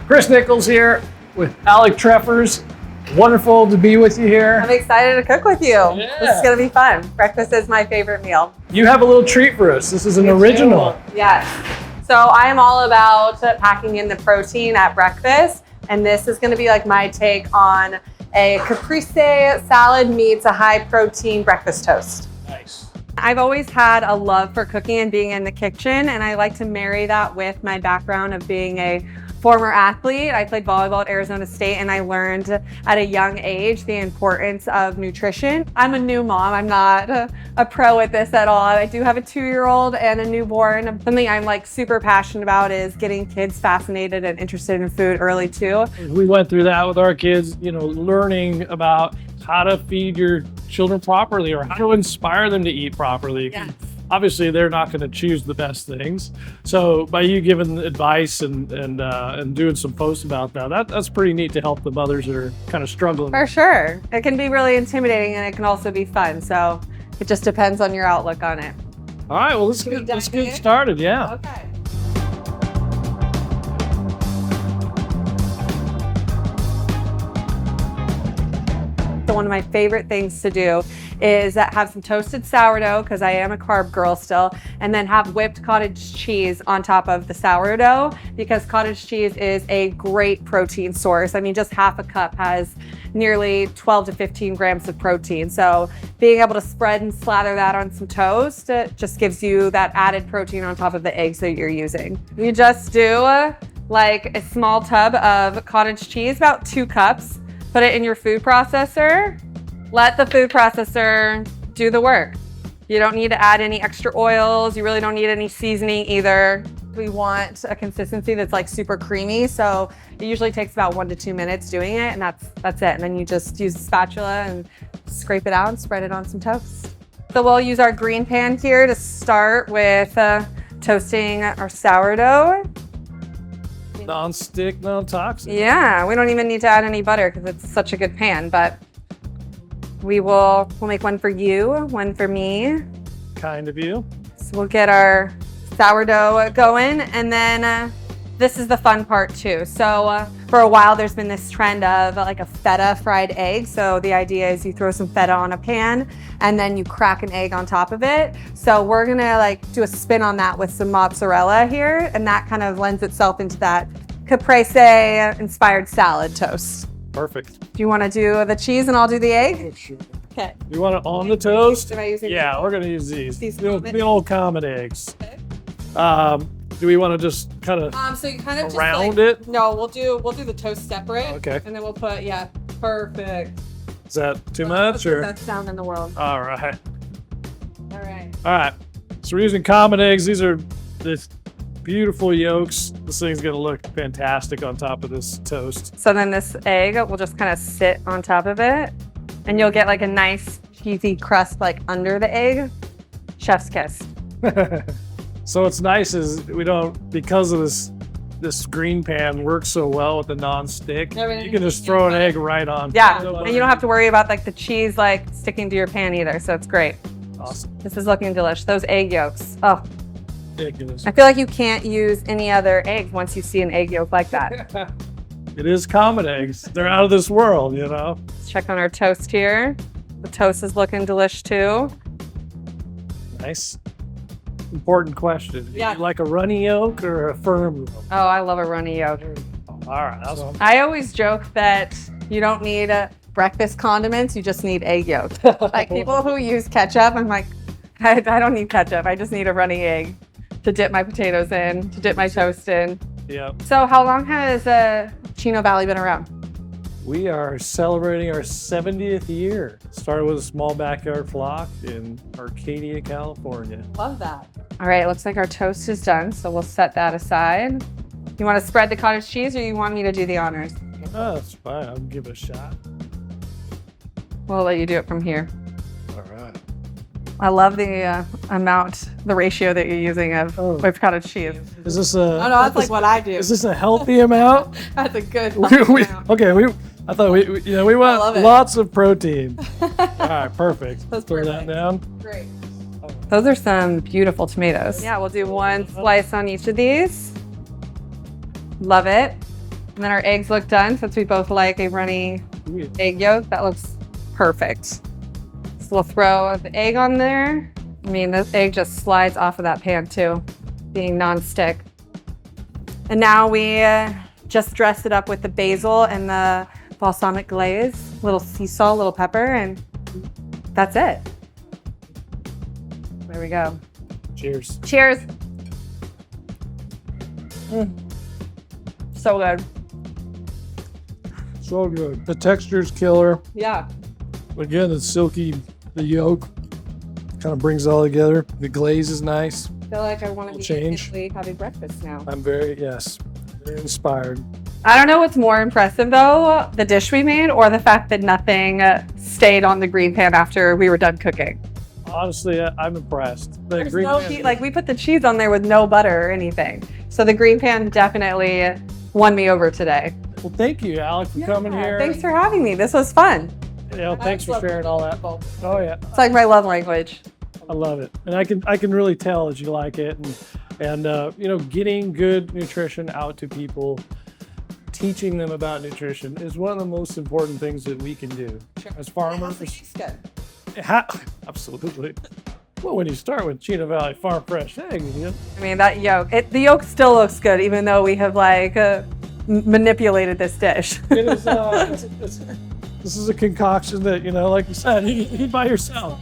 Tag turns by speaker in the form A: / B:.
A: Chris Nichols here with Alec Treffers. Wonderful to be with you here.
B: I'm excited to cook with you.
A: Yeah.
B: This is gonna be fun. Breakfast is my favorite meal.
A: You have a little treat for us. This is an original.
B: Yes. So I am all about packing in the protein at breakfast, and this is gonna be like my take on a caprese salad meets a high protein breakfast toast.
A: Nice.
B: I've always had a love for cooking and being in the kitchen, and I like to marry that with my background of being a former athlete. I played volleyball at Arizona State, and I learned at a young age the importance of nutrition. I'm a new mom. I'm not a pro at this at all. I do have a 2-year-old and a newborn. Something I'm like super passionate about is getting kids fascinated and interested in food early too.
A: We went through that with our kids, you know, learning about how to feed your children properly or how to inspire them to eat properly.
B: Yeah.
A: Obviously, they're not going to choose the best things. So by you giving advice and doing some posts about that's pretty neat to help the mothers that are kind of struggling.
B: For sure. It can be really intimidating, and it can also be fun. So it just depends on your outlook on it.
A: All right, well, let's get started. Yeah.
B: Okay. So one of my favorite things to do is have some toasted sourdough, because I am a carb girl still, and then have whipped cottage cheese on top of the sourdough, because cottage cheese is a great protein source. I mean, just half a cup has nearly 12 to 15 grams of protein. So being able to spread and slather that on some toast, it just gives you that added protein on top of the eggs that you're using. You just do like a small tub of cottage cheese, about 2 cups. Put it in your food processor. Let the food processor do the work. You don't need to add any extra oils. You really don't need any seasoning either. We want a consistency that's like super creamy. So it usually takes about 1 to 2 minutes doing it, and that's it. And then you just use a spatula and scrape it out and spread it on some toast. So we'll use our green pan here to start with toasting our sourdough.
A: Non-stick, non-toxic.
B: Yeah, we don't even need to add any butter because it's such a good pan, but we'll make one for you, one for me.
A: Kind of you.
B: So we'll get our sourdough going, and then this is the fun part too. So for a while there's been this trend of like a feta fried egg. So the idea is you throw some feta on a pan and then you crack an egg on top of it. So we're gonna like do a spin on that with some mozzarella here, and that kind of lends itself into that caprese inspired salad toast.
A: Perfect.
B: Do you want to do the cheese and I'll do the egg?
A: Sure.
B: Okay.
A: You want it on the toast?
B: Am I using
A: Yeah, we're gonna use these.
B: Comet?
A: The old Comet Eggs.
B: Okay.
A: Do we want to just kind of
B: So you kind of
A: around
B: just like,
A: it?
B: No, we'll do the toast separate.
A: Okay.
B: And then we'll put perfect.
A: Is that too much or?
B: Best sound in the world.
A: All right.
B: All right.
A: All right. So we're using Comet Eggs. These are this beautiful yolks. This thing's gonna look fantastic on top of this toast.
B: So then this egg will just kind of sit on top of it, and you'll get like a nice cheesy crust like under the egg. Chef's kiss.
A: So what's nice is we don't, because of this green pan works so well with the non-stick, you can just throw an egg right on.
B: Yeah, and you don't have to worry about like the cheese like sticking to your pan either, so it's great.
A: Awesome.
B: This is looking delicious. Those egg yolks. Oh,
A: Ridiculous.
B: I feel like you can't use any other egg once you see an egg yolk like that.
A: It is Comet Eggs. They're out of this world, you know?
B: Let's check on our toast here. The toast is looking delish too.
A: Nice. Important question.
B: Yeah.
A: You like a runny yolk or a firm yolk?
B: Oh, I love a runny yolk.
A: All right. That's what
B: I always joke that you don't need breakfast condiments, you just need egg yolk. Like people who use ketchup, I'm like, I don't need ketchup. I just need a runny egg to dip my potatoes in, to dip my toast in.
A: Yeah.
B: So how long has Chino Valley been around?
A: We are celebrating our 70th year. Started with a small backyard flock in Arcadia, California.
B: Love that. All right, looks like our toast is done, so we'll set that aside. You want to spread the cottage cheese, or you want me to do the honors?
A: Oh, that's fine. I'll give it a shot.
B: We'll let you do it from here.
A: All right.
B: I love the the ratio that you're using of whipped cottage cheese.
A: Is this a?
B: Oh no, that's like what I do.
A: Is this a healthy amount?
B: That's a good amount.
A: I thought we want
B: love it.
A: lots of protein. All right, perfect.
B: That's
A: Throw that
B: perfect.
A: down.
B: Great. Those are some beautiful tomatoes. Yeah, we'll do one slice on each of these. Love it. And then our eggs look done since we both like a runny egg yolk. That looks perfect. So we'll throw the egg on there. I mean, this egg just slides off of that pan too, being non-stick. And now we just dress it up with the basil and the balsamic glaze, little sea salt, little pepper, and that's it. There we go.
A: Cheers.
B: Cheers. So good.
A: So good. The texture's killer.
B: Yeah.
A: Again, it's silky. The yolk kind of brings it all together. The glaze is nice.
B: I feel like I want to be in Italy having breakfast now.
A: I'm very inspired.
B: I don't know what's more impressive though, the dish we made or the fact that nothing stayed on the green pan after we were done cooking.
A: Honestly, I'm impressed. The
B: There's
A: green
B: no
A: pan-
B: like we put the cheese on there with no butter or anything. So the green pan definitely won me over today.
A: Well, thank you, Alec, for coming here.
B: Thanks for having me. This was fun.
A: Thanks for sharing all that. Oh yeah,
B: It's like my love language.
A: I love it, and I can really tell that you like it, and getting good nutrition out to people, teaching them about nutrition is one of the most important things that we can do as farmers. Absolutely. Well, when you start with Chino Valley Farm Fresh eggs,
B: I mean, that yolk, the yolk still looks good, even though we have manipulated this dish.
A: it is. This is a concoction that, like you said, you eat by yourself.